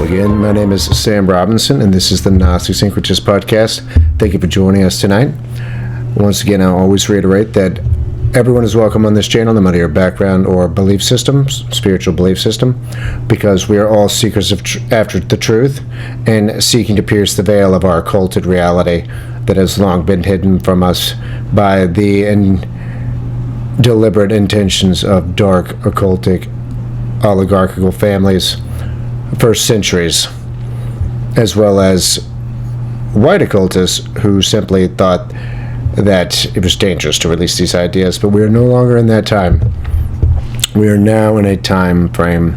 again. My name is Sam Robinson, and this is the Gnostic Syncretist Podcast. Thank you for joining us tonight. Once again, I'll always reiterate that everyone is welcome on this channel, no matter your background or belief system, spiritual belief system, because we are all seekers of after the truth and seeking to pierce the veil of our occulted reality that has long been hidden from us by the deliberate intentions of dark occultic oligarchical families for centuries, as well as white occultists who simply thought that it was dangerous to release these ideas. But we are no longer in that time. We are now in a time frame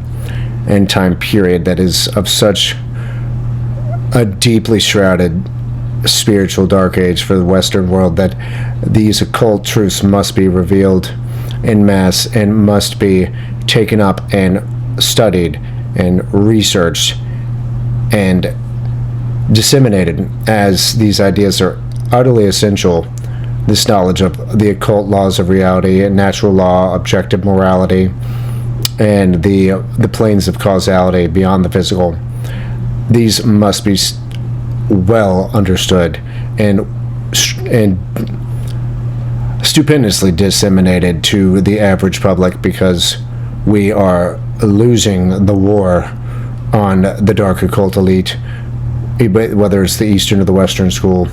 and time period that is of such a deeply shrouded spiritual dark age for the Western world that these occult truths must be revealed en masse and must be taken up and studied and researched and disseminated, as these ideas are utterly essential. This knowledge of the occult laws of reality and natural law, objective morality, and the planes of causality beyond the physical, these must be well understood and stupendously disseminated to the average public, because we are losing the war on the dark occult elite, whether it's the Eastern or the Western school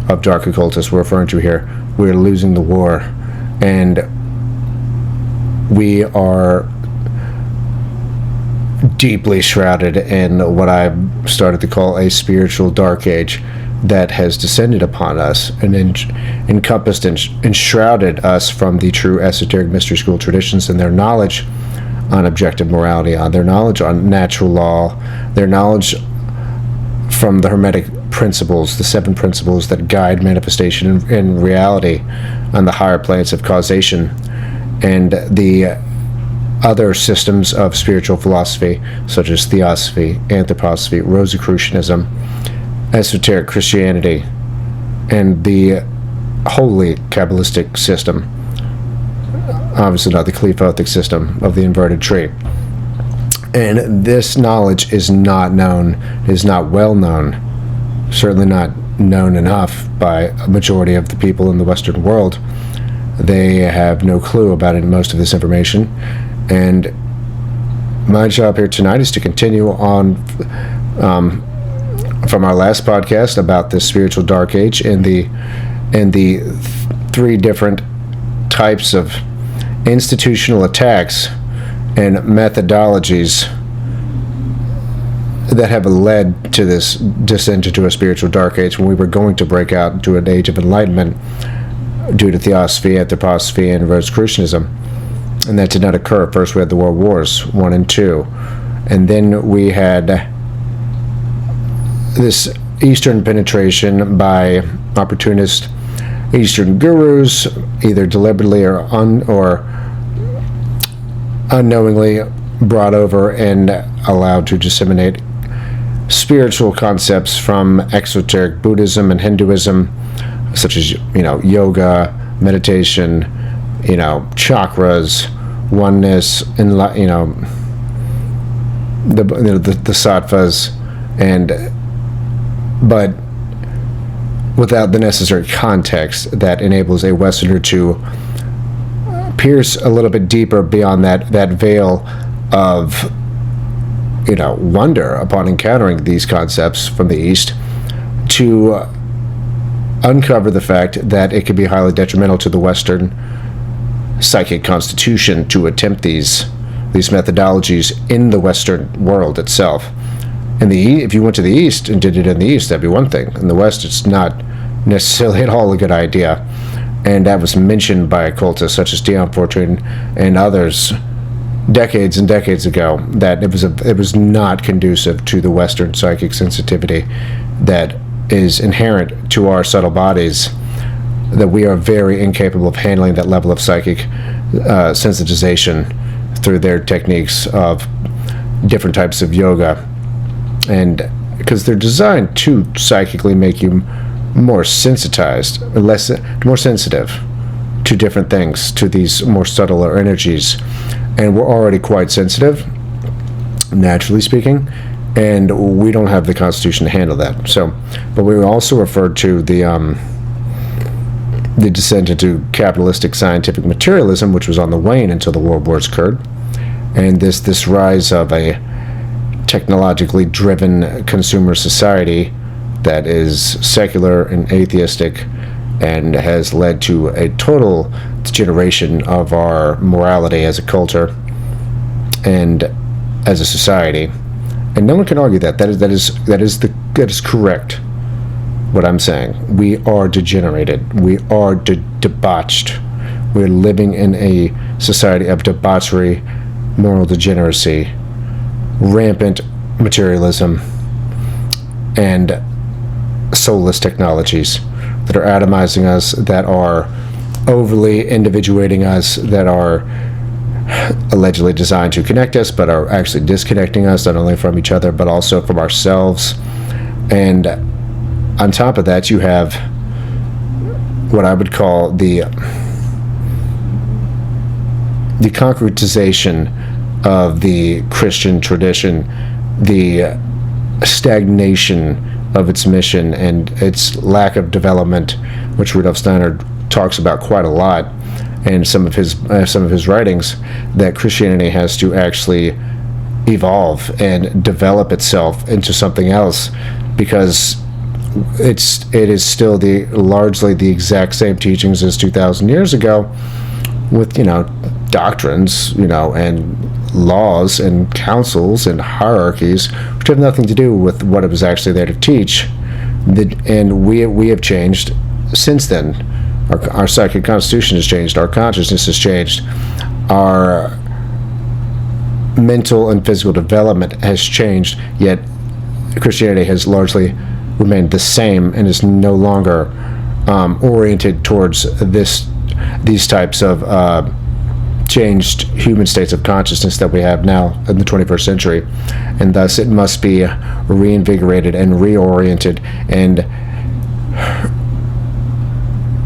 of dark occultists we're referring to here. We're losing the war, and we are deeply shrouded in what I've started to call a spiritual dark age that has descended upon us and encompassed and enshrouded us from the true esoteric mystery school traditions and their knowledge on objective morality, on their knowledge on natural law, their knowledge from the Hermetic principles, the 7 principles that guide manifestation in reality on the higher planes of causation, and the other systems of spiritual philosophy such as theosophy, anthroposophy, Rosicrucianism, esoteric Christianity, and the holy Kabbalistic system. Obviously not the Qliphothic system of the inverted tree. And this knowledge is not known, is not well known, certainly not known enough by a majority of the people in the Western world. They have no clue about most of this information. And my job here tonight is to continue on from our last podcast about the spiritual dark age and the 3 different types of institutional attacks and methodologies that have led to this descent into a spiritual dark age, when we were going to break out into an age of enlightenment due to theosophy, anthroposophy, and Rosicrucianism. And that did not occur. First we had the World Wars 1 and 2, and then we had this Eastern penetration by opportunist Eastern gurus, either deliberately or unknowingly brought over and allowed to disseminate spiritual concepts from exoteric Buddhism and Hinduism, such as yoga, meditation, chakras, oneness, and the sattvas, but without the necessary context that enables a Westerner to pierce a little bit deeper beyond that veil of wonder upon encountering these concepts from the East, to uncover the fact that it could be highly detrimental to the Western psychic constitution to attempt these methodologies in the Western world itself. If you went to the East and did it in the East, that'd be one thing. In the West, it's not necessarily at all a good idea. And that was mentioned by occultists such as Dion Fortune and others decades and decades ago, that it was not conducive to the Western psychic sensitivity that is inherent to our subtle bodies, that we are very incapable of handling that level of psychic sensitization through their techniques of different types of yoga. And because they're designed to psychically make you more sensitized, more sensitive to different things, to these more subtler energies. And we're already quite sensitive, naturally speaking, and we don't have the Constitution to handle that. So, but we also referred to the descent into capitalistic scientific materialism, which was on the wane until the world wars occurred, and this rise of a technologically driven consumer society that is secular and atheistic, and has led to a total degeneration of our morality as a culture and as a society. And no one can argue that. That is correct. What I'm saying, we are degenerated. We are debauched. We're living in a society of debauchery, moral degeneracy, rampant materialism, and soulless technologies that are atomizing us, that are overly individuating us, that are allegedly designed to connect us, but are actually disconnecting us, not only from each other, but also from ourselves. And on top of that, you have what I would call the concretization of the Christian tradition, the stagnation of its mission and its lack of development, which Rudolf Steiner talks about quite a lot in some of his writings, that Christianity has to actually evolve and develop itself into something else, because it is still largely the exact same teachings as 2,000 years ago, with doctrines, and laws and councils and hierarchies, which have nothing to do with what it was actually there to teach. And we have changed since then. Our psychic constitution has changed. Our consciousness has changed. Our mental and physical development has changed. Yet Christianity has largely remained the same and is no longer oriented towards these types of changed human states of consciousness that we have now in the 21st century, and thus it must be reinvigorated and reoriented and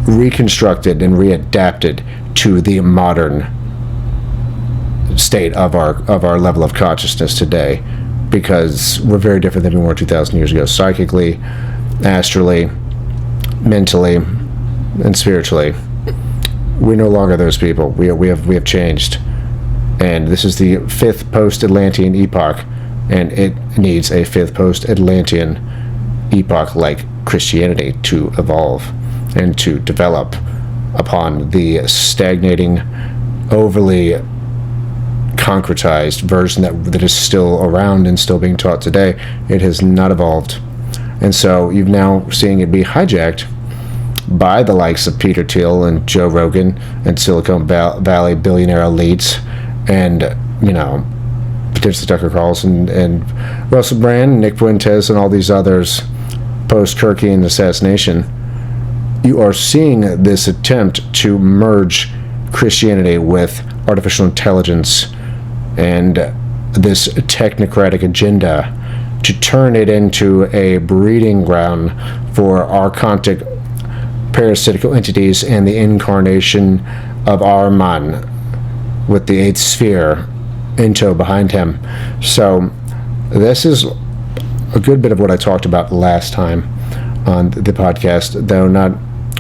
reconstructed and readapted to the modern state of our level of consciousness today, because we're very different than we were 2,000 years ago, psychically, astrally, mentally, and spiritually. We're no longer those people. We have changed, and this is the fifth post-Atlantean epoch, and it needs a fifth post-Atlantean epoch like Christianity to evolve and to develop upon the stagnating, overly concretized version that is still around and still being taught today. It has not evolved, and so you've now seeing it be hijacked by the likes of Peter Thiel and Joe Rogan and Silicon Valley billionaire elites, and potentially Tucker Carlson and Russell Brand, Nick Fuentes, and all these others post-Kirkian assassination. You are seeing this attempt to merge Christianity with artificial intelligence and this technocratic agenda, to turn it into a breeding ground for archontic parasitical entities and the incarnation of Ahriman with the eighth sphere into behind him. So this is a good bit of what I talked about last time on the podcast, though not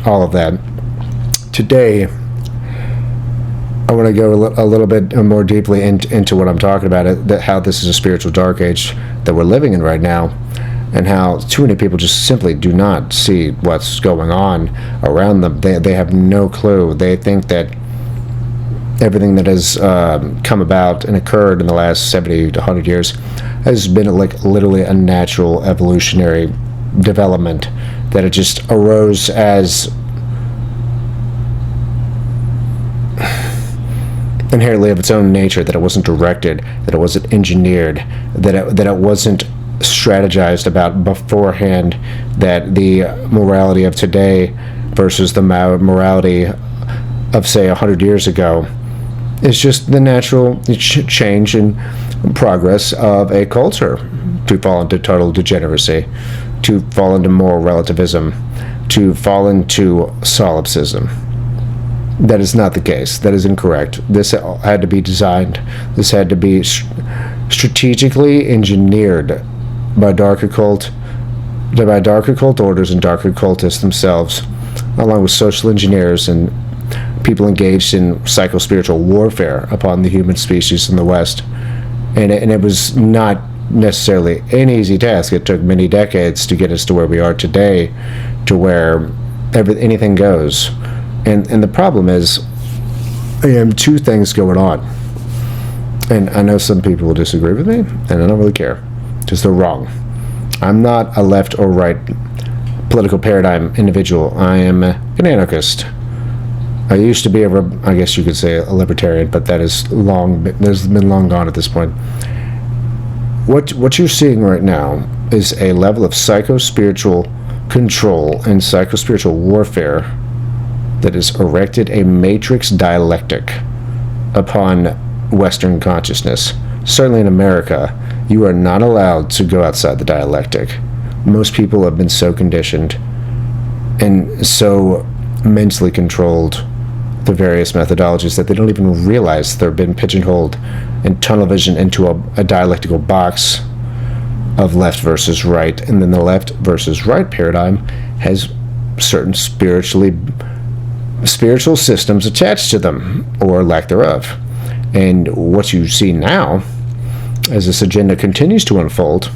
all of that. Today, I want to go a little bit more deeply into what I'm talking about, how this is a spiritual dark age that we're living in right now, and how too many people just simply do not see what's going on around them. They have no clue. They think that everything that has come about and occurred in the last 70 to 100 years has been like literally a natural evolutionary development, that it just arose as inherently of its own nature, that it wasn't directed, that it wasn't engineered, that it wasn't strategized about beforehand, that the morality of today versus the morality of, say, 100 years ago is just the natural change and progress of a culture to fall into total degeneracy, to fall into moral relativism, to fall into solipsism. That is not the case. That is incorrect. This had to be designed. This had to be strategically engineered by dark occult orders and dark occultists themselves, along with social engineers and people engaged in psychospiritual warfare upon the human species in the West. And it was not necessarily an easy task. It took many decades to get us to where we are today, to where anything goes. And the problem is, two things going on. And I know some people will disagree with me, and I don't really care, because they're wrong. I'm not a left or right political paradigm individual. I am an anarchist. I used to be I guess you could say a libertarian, but that's been long gone at this point. What you're seeing right now is a level of psychospiritual control and psychospiritual warfare that has erected a matrix dialectic upon Western consciousness. Certainly in America, you are not allowed to go outside the dialectic. Most people have been so conditioned and so mentally controlled the various methodologies that they don't even realize they've been pigeonholed and tunnel vision into a dialectical box of left versus right, and then the left versus right paradigm has certain spiritual systems attached to them, or lack thereof. And what you see now, as this agenda continues to unfold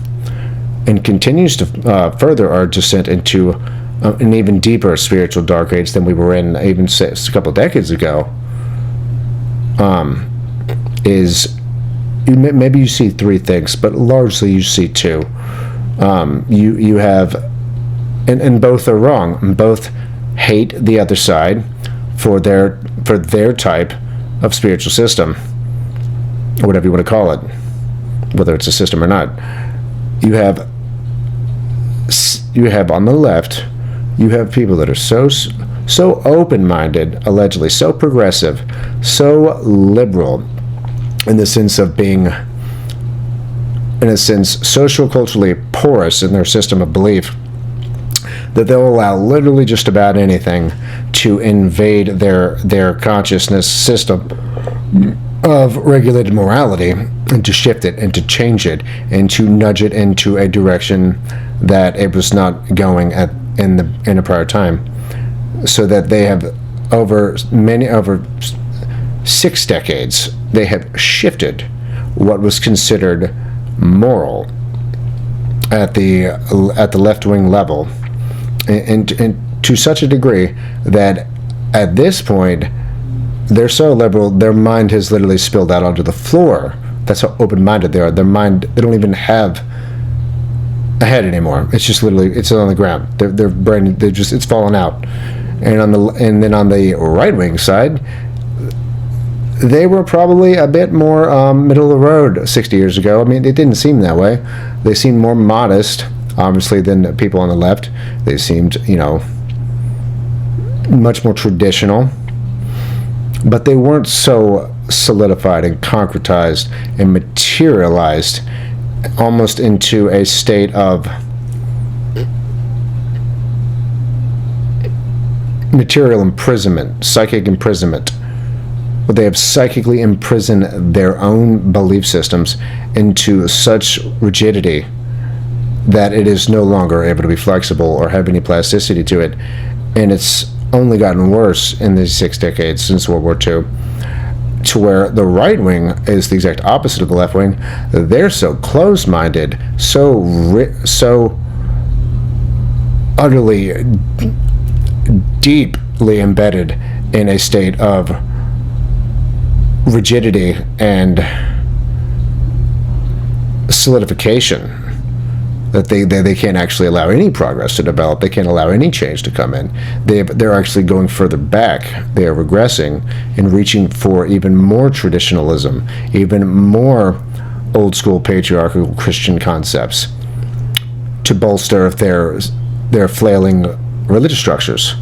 and continues to further our descent into an even deeper spiritual dark age than we were in even a couple of decades ago, is maybe you see three things, but largely you see two. You have, and both are wrong. Both hate the other side for their type of spiritual system, or whatever you want to call it, whether it's a system or not. You have on the left, you have people that are so open-minded, allegedly so progressive, so liberal, in the sense of being, in a sense, social-culturally porous in their system of belief, that they'll allow literally just about anything to invade their consciousness system of regulated morality, and to shift it and to change it and to nudge it into a direction that it was not going in a prior time. So that they have over 6 decades, they have shifted what was considered moral at the left-wing level, and to such a degree that at this point they're so liberal, their mind has literally spilled out onto the floor. That's how open-minded they are. Their mind, they don't even have a head anymore. It's just literally, it's on the ground. Their brain, it's fallen out. And then on the right-wing side, they were probably a bit more middle of the road 60 years ago. I mean, it didn't seem that way. They seemed more modest, obviously, than people on the left. They seemed, much more traditional. But they weren't so solidified and concretized and materialized almost into a state of material imprisonment, psychic imprisonment. But they have psychically imprisoned their own belief systems into such rigidity that it is no longer able to be flexible or have any plasticity to it. And it's only gotten worse in these 6 decades since World War II, to where the right wing is the exact opposite of the left wing. They're so closed-minded, so utterly deeply embedded in a state of rigidity and solidification that they can't actually allow any progress to develop. They can't allow any change to come in. They're actually going further back. They are regressing and reaching for even more traditionalism, even more old school patriarchal Christian concepts to bolster their flailing religious structures.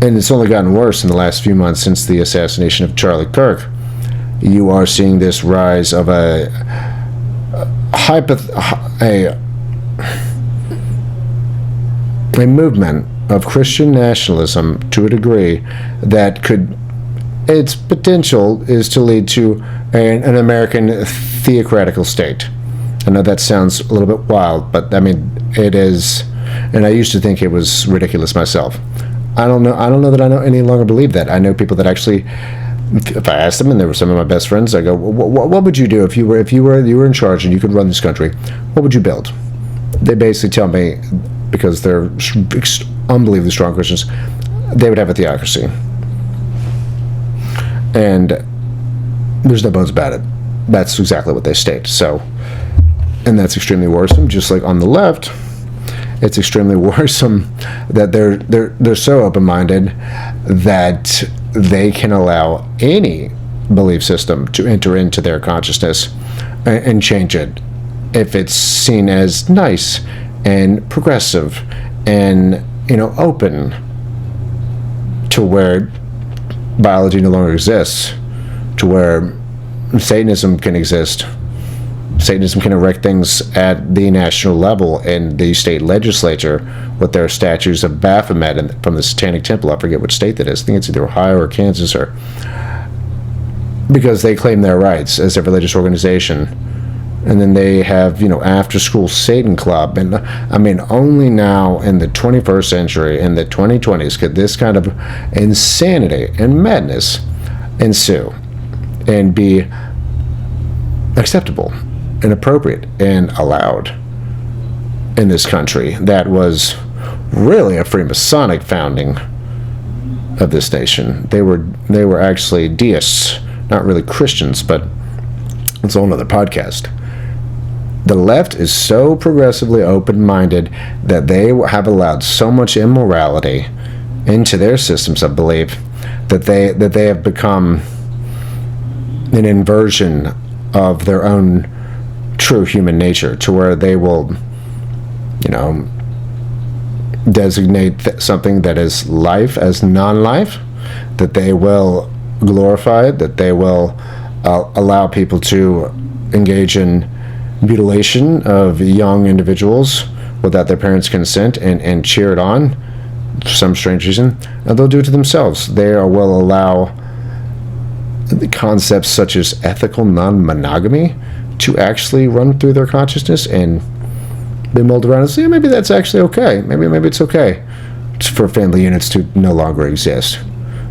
And it's only gotten worse in the last few months since the assassination of Charlie Kirk. You are seeing this rise of a movement of Christian nationalism to a degree that its potential is to lead to an American theocratical state, I know that sounds a little bit wild, but I mean, it is, and I used to think it was ridiculous myself. I don't know that I any longer believe that. I know people that actually, if I asked them, and they were some of my best friends, I go, what would you do if you were in charge and you could run this country? What would you build? They basically tell me, because they're unbelievably strong Christians, they would have a theocracy. And there's no bones about it. That's exactly what they state. So, and that's extremely worrisome. Just like on the left, it's extremely worrisome that they're so open-minded that they can allow any belief system to enter into their consciousness and change it if it's seen as nice and progressive and, open to where biology no longer exists, to where Satanism can exist. Satanism can erect things at the national level in the state legislature with their statues of Baphomet and from the Satanic Temple. I forget which state that is. I think it's either Ohio or Kansas, or because they claim their rights as a religious organization. And then they have, after-school Satan Club. And, I mean, only now in the 21st century, in the 2020s, could this kind of insanity and madness ensue and be acceptable and appropriate and allowed in this country that was really a Freemasonic founding of this nation. They were actually deists, not really Christians, but it's a whole other podcast. The left is so progressively open-minded that they have allowed so much immorality into their systems of belief that they have become an inversion of their own true human nature, to where they will, designate something that is life as non-life, that they will glorify it, that they will allow people to engage in mutilation of young individuals without their parents' consent and cheer it on for some strange reason. And they'll do it to themselves. They will allow concepts such as ethical non-monogamy to actually run through their consciousness and be mulled around and say, maybe that's actually okay. Maybe it's okay for family units to no longer exist.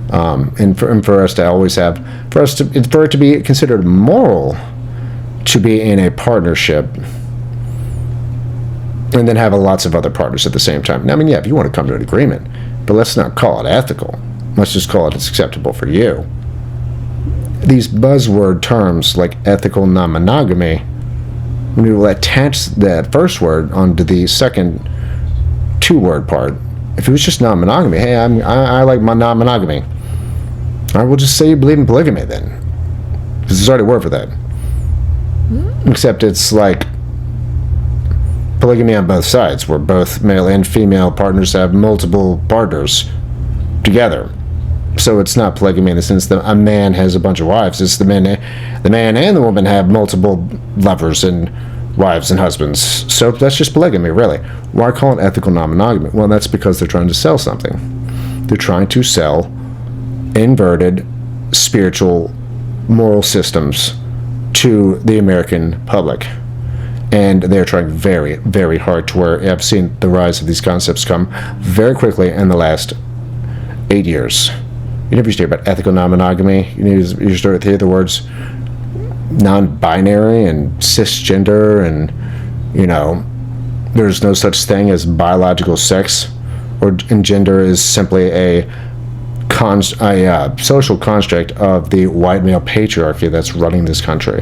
And for us to always have, for it to be considered moral to be in a partnership and then have lots of other partners at the same time. Now, I mean, yeah, if you want to come to an agreement, but let's not call it ethical. Let's just call it it's acceptable for you. These buzzword terms like ethical non-monogamy, when you attach that first word onto the second two-word part, if it was just non-monogamy, hey, I like my non-monogamy. All right, we'll just say you believe in polygamy then, because there's already a word for that. Except it's like polygamy on both sides, where both male and female partners have multiple partners together. So it's not polygamy in the sense that a man has a bunch of wives. It's the man and the woman have multiple lovers and wives and husbands. So that's just polygamy, really. Why call it ethical non-monogamy? Well, that's because they're trying to sell something. They're trying to sell inverted spiritual moral systems to the American public. And they're trying very, very hard to where I've seen the rise of these concepts come very quickly in the last 8 years. You never used to hear about ethical non-monogamy. You start to hear the words non-binary and cisgender, and there's no such thing as biological sex, and gender is simply a social construct of the white male patriarchy that's running this country,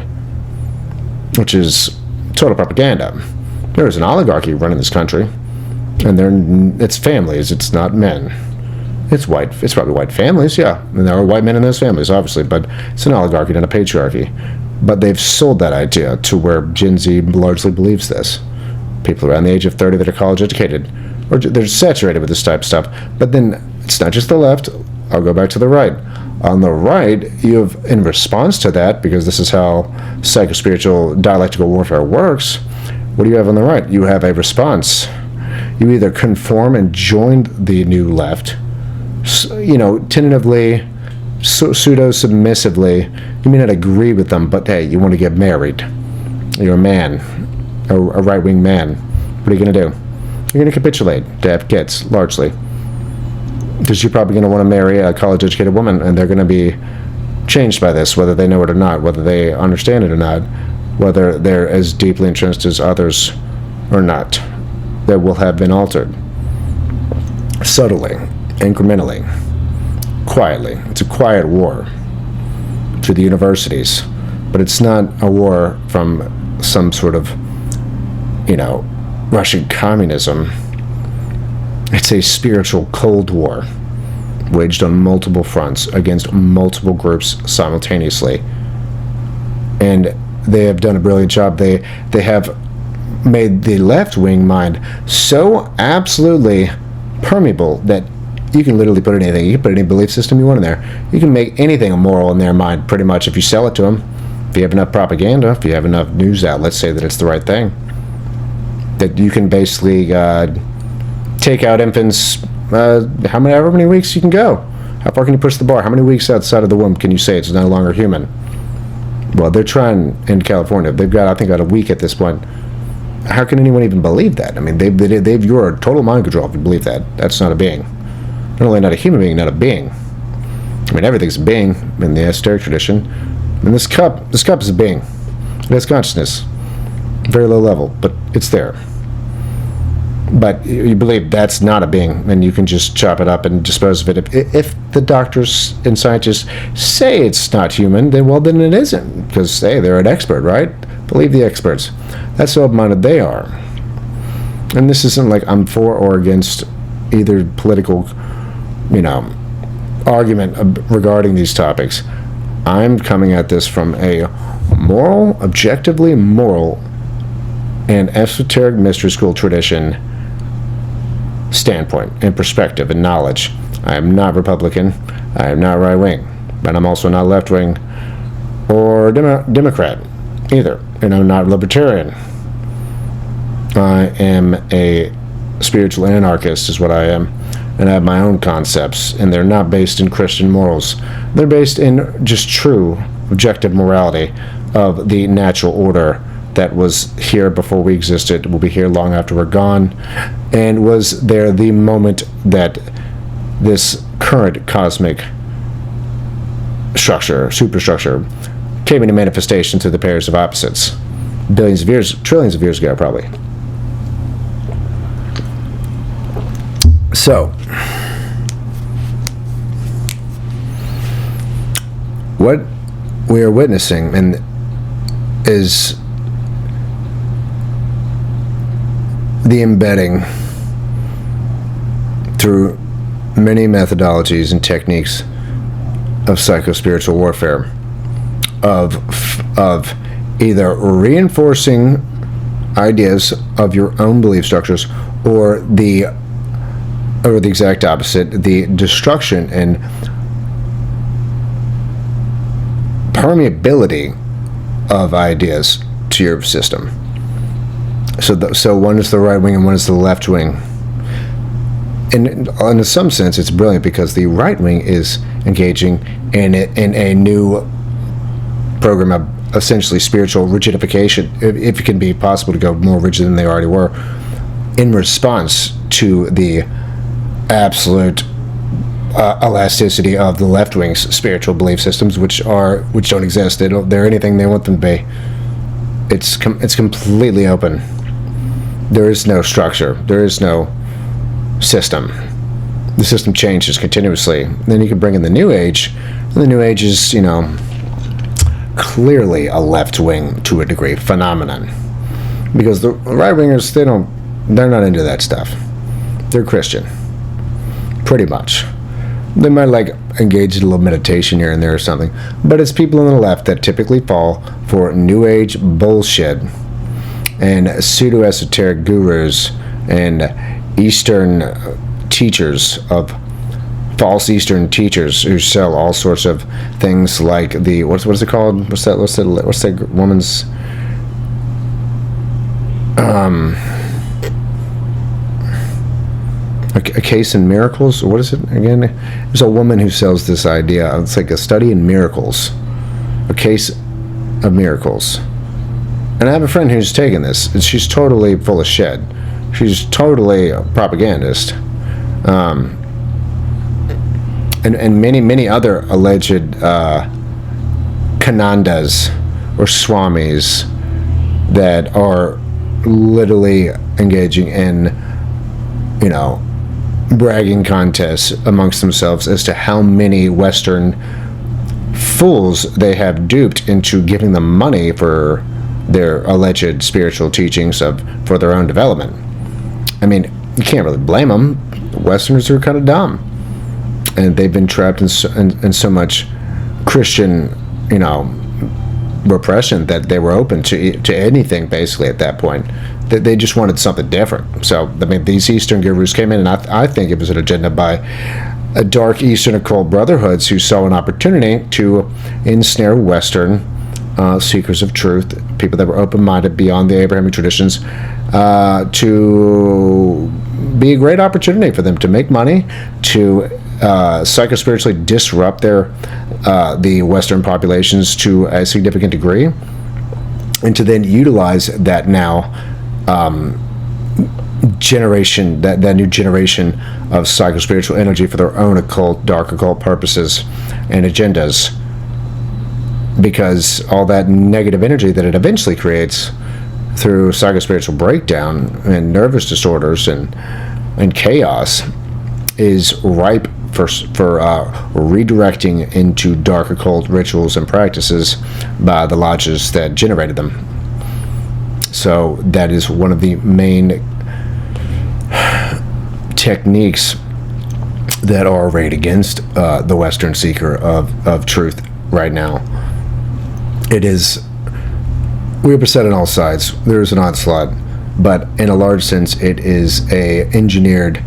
which is total propaganda. There is an oligarchy running this country, and it's families. It's not men. It's probably white families, yeah. And there are white men in those families, obviously, but it's an oligarchy, not a patriarchy. But they've sold that idea to where Gen Z largely believes this. People around the age of 30 that are college educated, or they're saturated with this type of stuff. But then it's not just the left. I'll go back to the right. On the right, you have, in response to that, because this is how psychospiritual dialectical warfare works, what do you have on the right? You have a response. You either conform and join the new left, tentatively, pseudo-submissively. You may not agree with them, but hey, you want to get married. You're a man. a right-wing man, what are you going to do? You're going to capitulate to have kids, largely. Because you're probably going to want to marry a college-educated woman, and they're going to be changed by this, whether they know it or not, whether they understand it or not, whether they're as deeply entrenched as others or not. They will have been altered. Subtly, incrementally, quietly. It's a quiet war through the universities, but it's not a war from some sort of, Russian communism. It's a spiritual Cold War waged on multiple fronts against multiple groups simultaneously. And they have done a brilliant job. They have made the left-wing mind so absolutely permeable that you can literally put anything. You can put any belief system you want in there. You can make anything immoral in their mind, pretty much, if you sell it to them. If you have enough propaganda, if you have enough news outlets say that it's the right thing, that you can basically take out infants however many weeks you can go. How far can you push the bar? How many weeks outside of the womb can you say it's no longer human? Well, they're trying in California. They've got, I think, about a week at this point. How can anyone even believe that? I mean, you're total mind control if you believe that. That's not a being. Not only not a human being, not a being. I mean, everything's a being in the esoteric tradition. And this cup is a being. It has consciousness. Very low level, but it's there. But you believe that's not a being, and you can just chop it up and dispose of it. If the doctors and scientists say it's not human, then it isn't, because, hey, they're an expert, right? Believe the experts. That's how open-minded they are. And this isn't like I'm for or against either political, argument regarding these topics. I'm coming at this from a moral, objectively moral, and esoteric mystery school tradition standpoint and perspective and knowledge. I am not Republican. I am not right-wing. But I'm also not left-wing or Democrat either. And I'm not libertarian. I am a spiritual anarchist is what I am. And I have my own concepts. And they're not based in Christian morals. They're based in just true, objective morality of the natural order that was here before we existed, will be here long after we're gone, and was there the moment that this current cosmic structure, superstructure, came into manifestation through the pairs of opposites. Billions of years, trillions of years ago, probably. So, what we are witnessing is the embedding through many methodologies and techniques of psychospiritual warfare of either reinforcing ideas of your own belief structures or the exact opposite, the destruction and permeability of ideas to your system. So one is the right wing and one is the left wing. And in some sense, it's brilliant because the right wing is engaging in a new program of essentially spiritual rigidification, if it can be possible to go more rigid than they already were, in response to the absolute elasticity of the left wing's spiritual belief systems, which don't exist. They're anything they want them to be. It's completely open. There is no structure. There is no system. The system changes continuously. Then you can bring in the New Age. And the New Age is, clearly a left-wing, to a degree, phenomenon. Because the right-wingers, they're not into that stuff. They're Christian. Pretty much. They might engage in a little meditation here and there or something. But it's people on the left that typically fall for New Age bullshit and pseudo-esoteric gurus and Eastern teachers of false Eastern teachers who sell all sorts of things like the what is it called? What's that woman's a case in miracles? What is it again? There's a woman who sells this idea. It's like a study in miracles, a case of miracles. And I have a friend who's taken this, and she's totally full of shit. She's totally a propagandist. And many other alleged Kanandas or Swamis that are literally engaging in, bragging contests amongst themselves as to how many Western fools they have duped into giving them money for their alleged spiritual teachings for their own development. I mean, you can't really blame them. Westerners are kind of dumb, and they've been trapped in so much Christian, repression that they were open to anything basically at that point. They just wanted something different. So I mean, these Eastern gurus came in, and I think it was an agenda by a dark Eastern occult brotherhoods who saw an opportunity to ensnare Western seekers of truth, people that were open-minded beyond the Abrahamic traditions, to be a great opportunity for them to make money, to psychospiritually disrupt the Western populations to a significant degree, and to then utilize that generation, that new generation of psychospiritual energy for their own dark occult purposes and agendas. Because all that negative energy that it eventually creates through psychospiritual breakdown and nervous disorders and chaos is ripe for redirecting into dark occult rituals and practices by the lodges that generated them. So that is one of the main techniques that are arrayed against the Western seeker of truth right now. It is, we are beset on all sides. There is an onslaught, but in a large sense, it is a engineered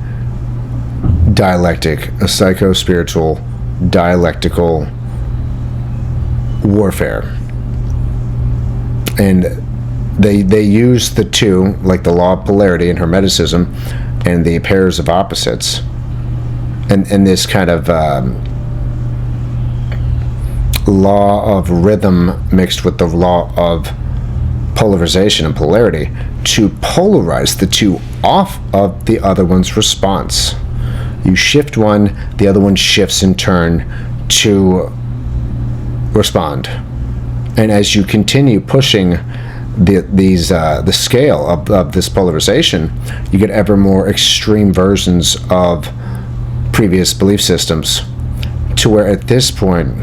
dialectic, a psychospiritual dialectical warfare. And they use the two, like the law of polarity and Hermeticism, and the pairs of opposites, and this kind of law of rhythm mixed with the law of polarization and polarity to polarize the two off of the other one's response. You shift one, the other one shifts in turn to respond. And as you continue pushing the scale of this polarization, you get ever more extreme versions of previous belief systems, to where at this point,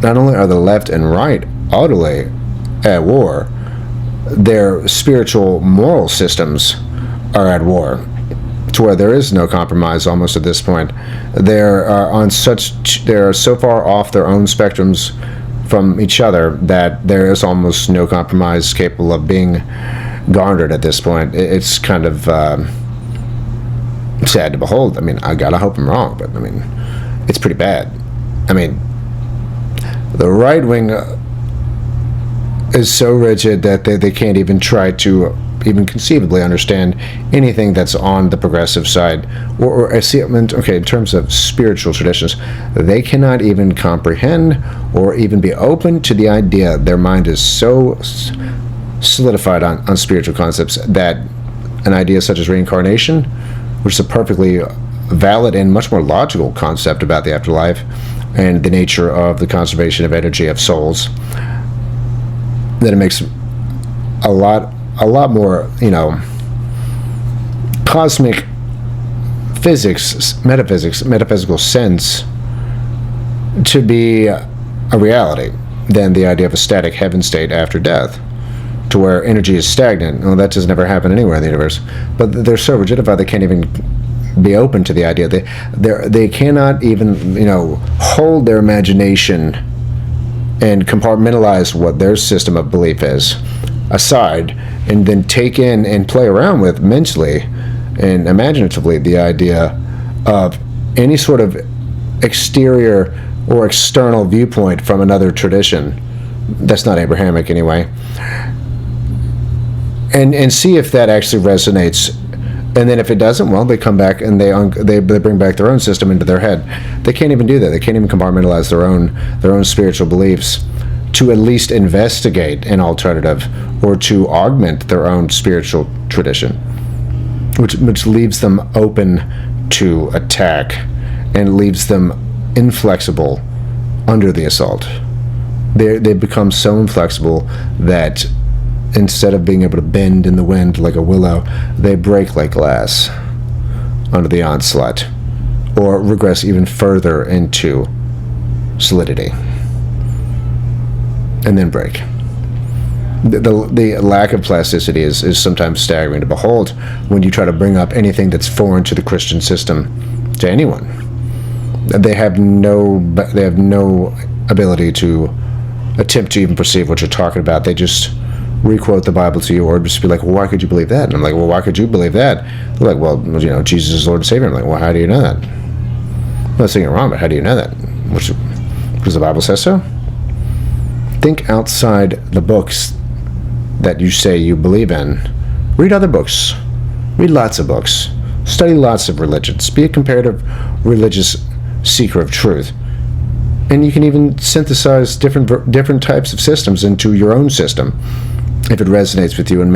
not only are the left and right utterly at war, their spiritual moral systems are at war, to where there is no compromise almost at this point. They're so far off their own spectrums from each other that there is almost no compromise capable of being garnered at this point. It's kind of sad to behold. I mean, I gotta hope I'm wrong, but I mean, it's pretty bad. I mean, the right wing is so rigid that they can't even try to even conceivably understand anything that's on the progressive side, or I see, okay, in terms of spiritual traditions, they cannot even comprehend or even be open to the idea. Their mind is so solidified on spiritual concepts that an idea such as reincarnation, which is a perfectly valid and much more logical concept about the afterlife and the nature of the conservation of energy of souls, that it makes a lot more, cosmic metaphysical sense to be a reality than the idea of a static heaven state after death, to where energy is stagnant. Well, that doesn't ever happen anywhere in the universe. But they're so rigidified they can't even be open to the idea. They cannot even, hold their imagination and compartmentalize what their system of belief is aside, and then take in and play around with mentally and imaginatively the idea of any sort of exterior or external viewpoint from another tradition that's not Abrahamic anyway, and see if that actually resonates. And then if it doesn't, well, they come back and they bring back their own system into their head. They can't even do that. They can't even compartmentalize their own spiritual beliefs to at least investigate an alternative or to augment their own spiritual tradition, which leaves them open to attack and leaves them inflexible under the assault. They become so inflexible that instead of being able to bend in the wind like a willow, they break like glass under the onslaught, or regress even further into solidity and then break. The lack of plasticity is sometimes staggering to behold when you try to bring up anything that's foreign to the Christian system to anyone. They have no ability to attempt to even perceive what you're talking about. They just requote the Bible to you, or just be like, well, why could you believe that? And I'm like, well, why could you believe that? They're like, well, Jesus is Lord and Savior. I'm like, well, how do you know that? I'm not saying you're wrong, but how do you know that? Because the Bible says so? Think outside the books that you say you believe in. Read other books. Read lots of books. Study lots of religions. Be a comparative religious seeker of truth. And you can even synthesize different types of systems into your own system if it resonates with you and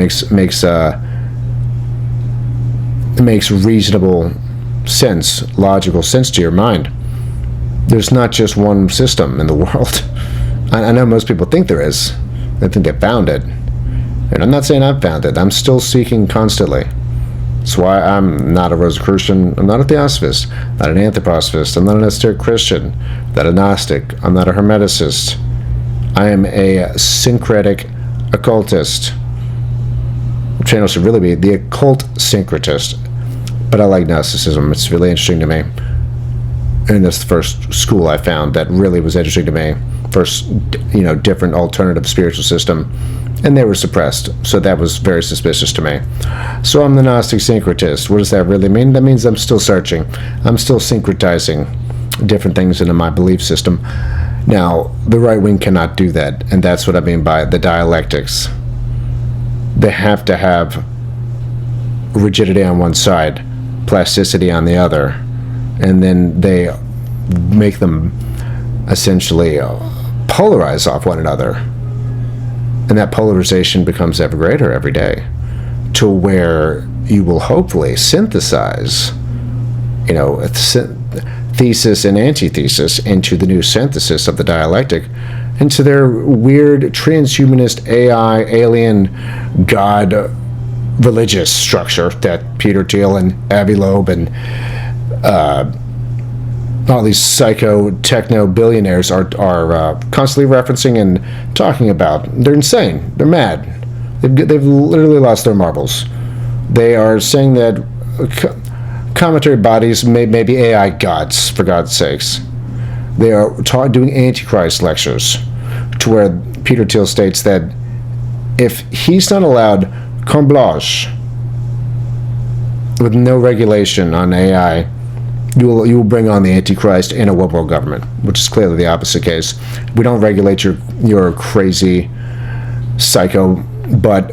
makes reasonable sense, logical sense to your mind. There's not just one system in the world. I know most people think there is. They think they found it. And I'm not saying I've found it. I'm still seeking constantly. That's why I'm not a Rosicrucian. I'm not a Theosophist. Not an Anthroposophist. I'm not an esoteric Christian. Not a Gnostic. I'm not a Hermeticist. I am a syncretic occultist. The channel should really be the occult syncretist. But I like Gnosticism. It's really interesting to me. And that's the first school I found that really was interesting to me. First, different alternative spiritual system. And they were suppressed, so that was very suspicious to me. So I'm the Gnostic syncretist. What does that really mean? That means I'm still searching. I'm still syncretizing different things into my belief system. Now, the right wing cannot do that, and that's what I mean by the dialectics. They have to have rigidity on one side, plasticity on the other, and then they make them essentially polarize off one another. And that polarization becomes ever greater every day, to where you will hopefully synthesize, a thesis and antithesis into the new synthesis of the dialectic, into their weird transhumanist AI alien god religious structure that Peter Thiel and Avi Loeb and all these psycho-techno billionaires are constantly referencing and talking about. They're insane. They're mad. They've literally lost their marbles. They are saying that commentary bodies may be AI gods, for God's sakes. They are doing Antichrist lectures, to where Peter Thiel states that if he's not allowed carte blanche with no regulation on AI, you will bring on the Antichrist and a world war government, which is clearly the opposite case. We don't regulate your crazy psycho, but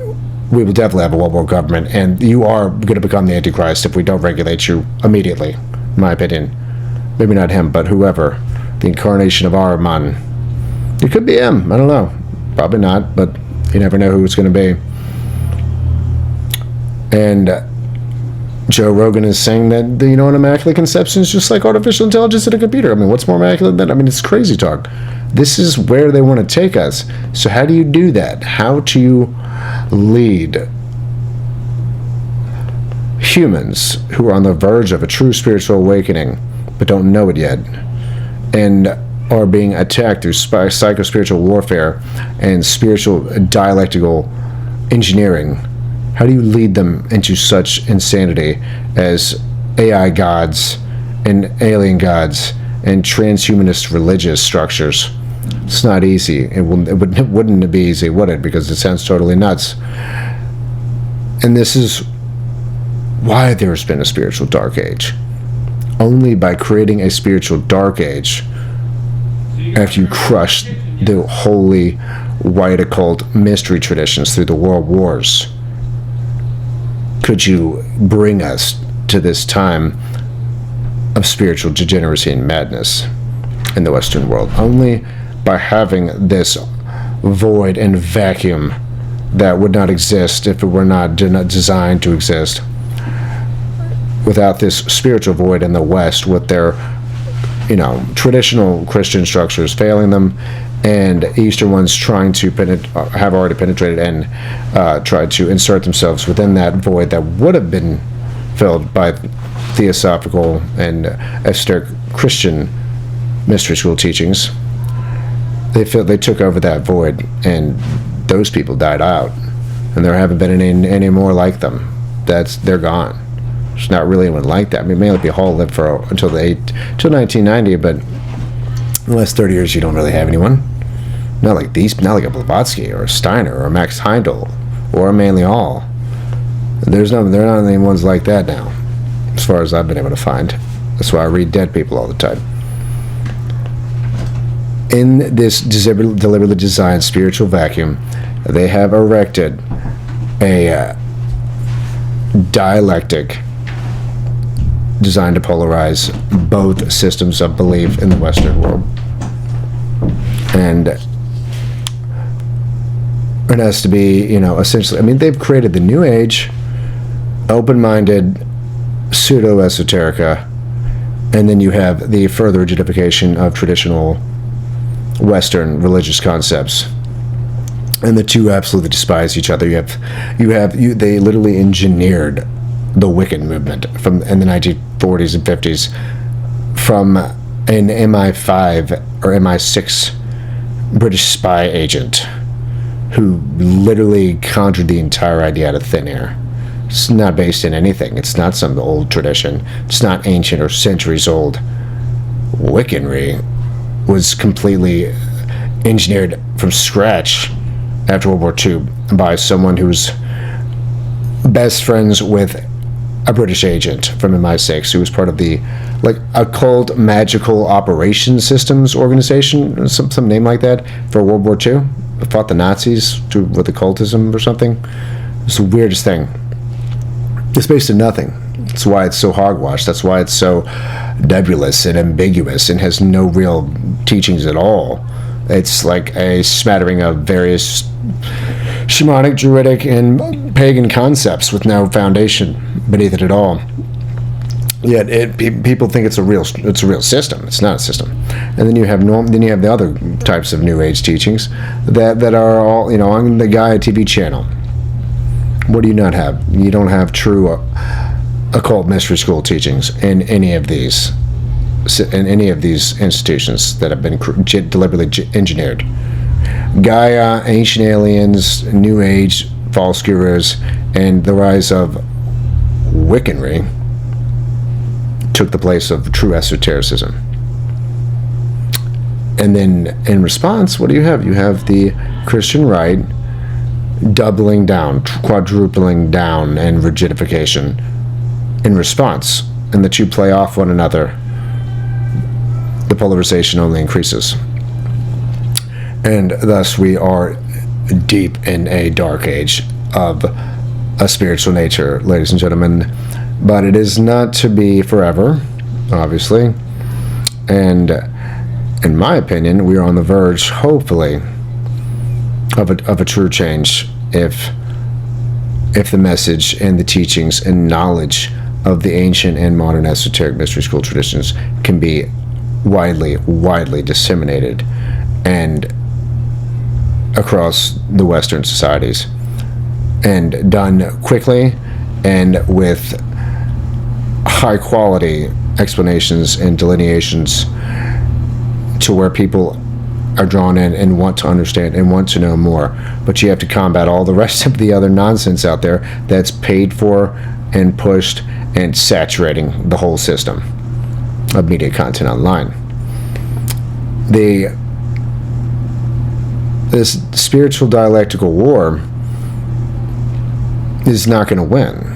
we will definitely have a world war government, and you are going to become the Antichrist if we don't regulate you immediately, in my opinion. Maybe not him, but whoever. The incarnation of Ahriman. It could be him. I don't know. Probably not, but you never know who it's going to be. And Joe Rogan is saying that, an immaculate conception is just like artificial intelligence in a computer. I mean, what's more immaculate than that? I mean, it's crazy talk. This is where they want to take us. So how do you do that? How do you lead humans who are on the verge of a true spiritual awakening but don't know it yet, and are being attacked through psychospiritual warfare and spiritual dialectical engineering? How do you lead them into such insanity as AI gods and alien gods and transhumanist religious structures? It's not easy. It wouldn't be easy, would it? Because it sounds totally nuts. And this is why there's been a spiritual dark age. Only by creating a spiritual dark age, after you crush the holy white occult mystery traditions through the world wars, could you bring us to this time of spiritual degeneracy and madness in the Western world. Only by having this void and vacuum that would not exist if it were not designed to exist. Without this spiritual void in the West, with their, traditional Christian structures failing them, and Eastern ones trying to have already penetrated and tried to insert themselves within that void that would have been filled by theosophical and esoteric Christian mystery school teachings. They took over that void, and those people died out, and there haven't been any more like them. They're gone. There's not really anyone like that. I mean, maybe Hall lived until 1990, but in the last 30 years, you don't really have anyone. Not like a Blavatsky or a Steiner or a Max Heindel or a Manly Hall. There are not any ones like that now, as far as I've been able to find. That's why I read dead people all the time. In this deliberately designed spiritual vacuum, they have erected a dialectic designed to polarize both systems of belief in the Western world. And it has to be, essentially, they've created the New Age, open-minded, pseudo-esoterica, and then you have the further rigidification of traditional Western religious concepts. And the two absolutely despise each other. They literally engineered the Wiccan movement in the 1940s and 50s from an MI5 or MI6 British spy agent who literally conjured the entire idea out of thin air. It's not based in anything. It's not some old tradition. It's not ancient or centuries old. Wiccanry was completely engineered from scratch after World War II by someone who's best friends with a British agent from MI6 who was part of the occult magical operations systems organization, some name like that, for World War II. Fought the Nazis with occultism or something. It's the weirdest thing. It's based in nothing. That's why it's so hogwash. That's why it's so nebulous and ambiguous and has no real teachings at all. It's like a smattering of various shamanic, druidic, and pagan concepts with no foundation beneath it at all. Yet people think it's a real system. It's not a system. And then you have the other types of New Age teachings that are all on the Gaia TV channel. What do you not have? You don't have true occult mystery school teachings in any of these institutions that have been deliberately engineered. Gaia, ancient aliens, New Age, false gurus, and the rise of Wiccanry took the place of true esotericism. And then in response, what do you have? You have the Christian right doubling down, quadrupling down, and rigidification in response. And the two play off one another. The polarization only increases. And thus we are deep in a dark age of a spiritual nature, ladies and gentlemen. But it is not to be forever, obviously. And in my opinion, we are on the verge, hopefully, of a true change if the message and the teachings and knowledge of the ancient and modern esoteric mystery school traditions can be widely disseminated and across the Western societies, and done quickly and with high quality explanations and delineations to where people are drawn in and want to understand and want to know more. But you have to combat all the rest of the other nonsense out there that's paid for and pushed and saturating the whole system of media content online. This spiritual dialectical war is not going to win,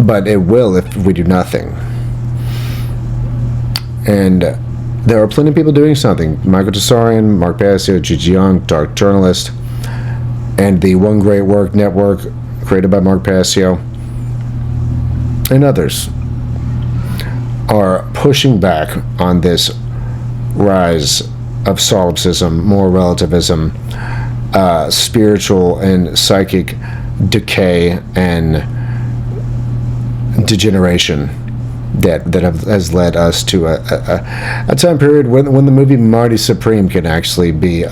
but it will if we do nothing. And there are plenty of people doing something. Michael Tessarian, Mark Passio, Gigi Young, Dark Journalist, and the One Great Work Network created by Mark Passio, and others are pushing back on this rise of solipsism, moral relativism, spiritual and psychic decay and degeneration that has led us to a time period when the movie Marty Supreme can actually be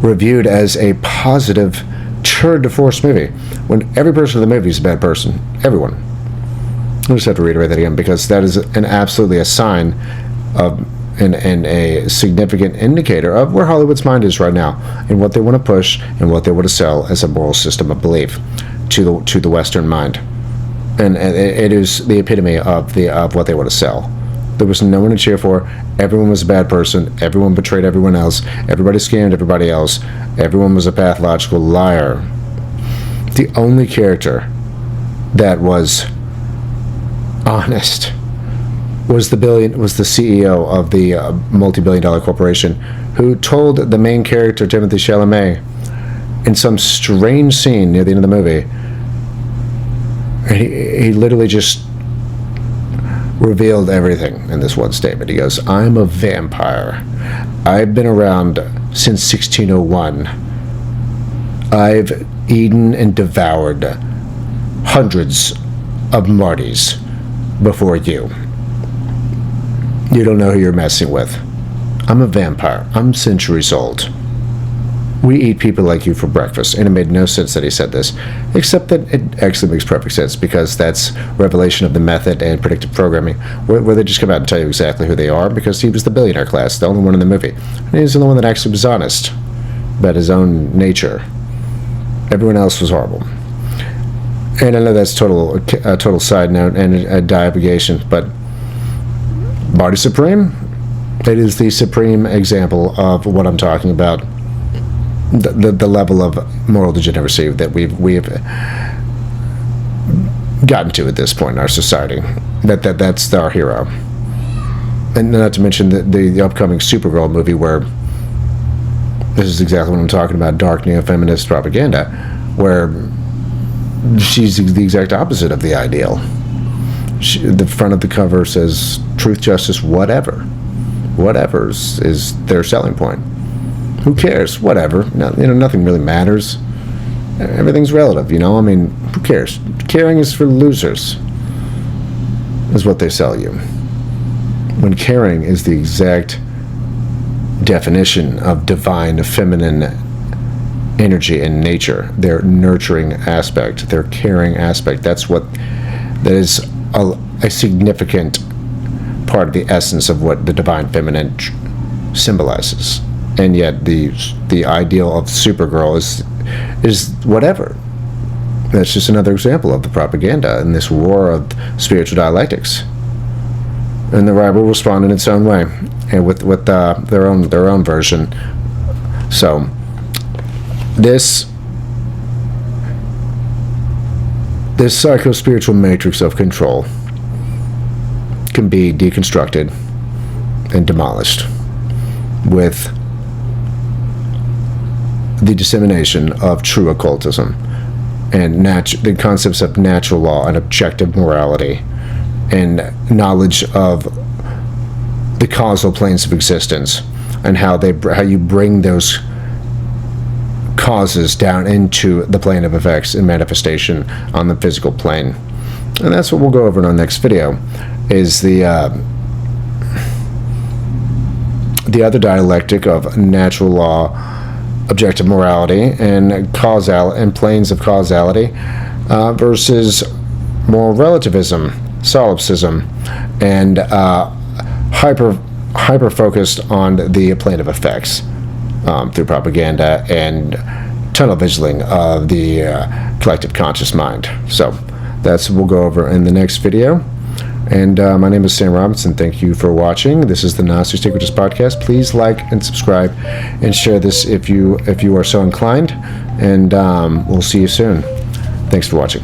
reviewed as a positive tour de force movie, when every person in the movie is a bad person. Everyone. I just have to reiterate that again, because that is absolutely a sign of and a significant indicator of where Hollywood's mind is right now, and what they want to push and what they want to sell as a moral system of belief to the Western mind. And it is the epitome of what they want to sell. There was no one to cheer for. Everyone was a bad person. Everyone betrayed everyone else. Everybody scammed everybody else. Everyone was a pathological liar. The only character that was honest was the CEO of the multi-billion-dollar corporation, who told the main character, Timothée Chalamet, in some strange scene near the end of the movie, he literally just revealed everything in this one statement. He goes, "I'm a vampire. I've been around since 1601. I've eaten and devoured hundreds of Martys before you. You don't know who you're messing with. I'm a vampire. I'm centuries old. We eat people like you for breakfast." And it made no sense that he said this, except that it actually makes perfect sense, because that's revelation of the method and predictive programming, where they just come out and tell you exactly who they are, because he was the billionaire class, the only one in the movie. And he was the only one that actually was honest about his own nature. Everyone else was horrible. And I know that's a total side note and a divagation, but Marty Supreme, it is the supreme example of what I'm talking about. The level of moral degeneracy that we've gotten to at this point in our society. That's our hero. And not to mention the upcoming Supergirl movie, where this is exactly what I'm talking about, dark neo-feminist propaganda, where she's the exact opposite of the ideal. The front of the cover says truth, justice, whatever. Whatever is their selling point. Who cares? Whatever. Nothing really matters. Everything's relative, I mean, who cares? Caring is for losers, is what they sell you. When caring is the exact definition of divine feminine energy and nature, their nurturing aspect, their caring aspect, that is a significant part of the essence of what the divine feminine symbolizes. And yet the ideal of Supergirl is whatever. That's just another example of the propaganda in this war of spiritual dialectics. And the right will respond in its own way, and with their own version. So this psychospiritual matrix of control can be deconstructed and demolished with the dissemination of true occultism and the concepts of natural law and objective morality and knowledge of the causal planes of existence, and how you bring those causes down into the plane of effects and manifestation on the physical plane. And that's what we'll go over in our next video, is the other dialectic of natural law, objective morality, and planes of causality versus moral relativism, solipsism, and hyper focused on the plane of effects through propaganda and tunnel visioning of the collective conscious mind. So that's what we'll go over in the next video. And my name is Sam Robinson. Thank you for watching. This is the Gnostic Secretist Podcast. Please like and subscribe and share this if you are so inclined. And we'll see you soon. Thanks for watching.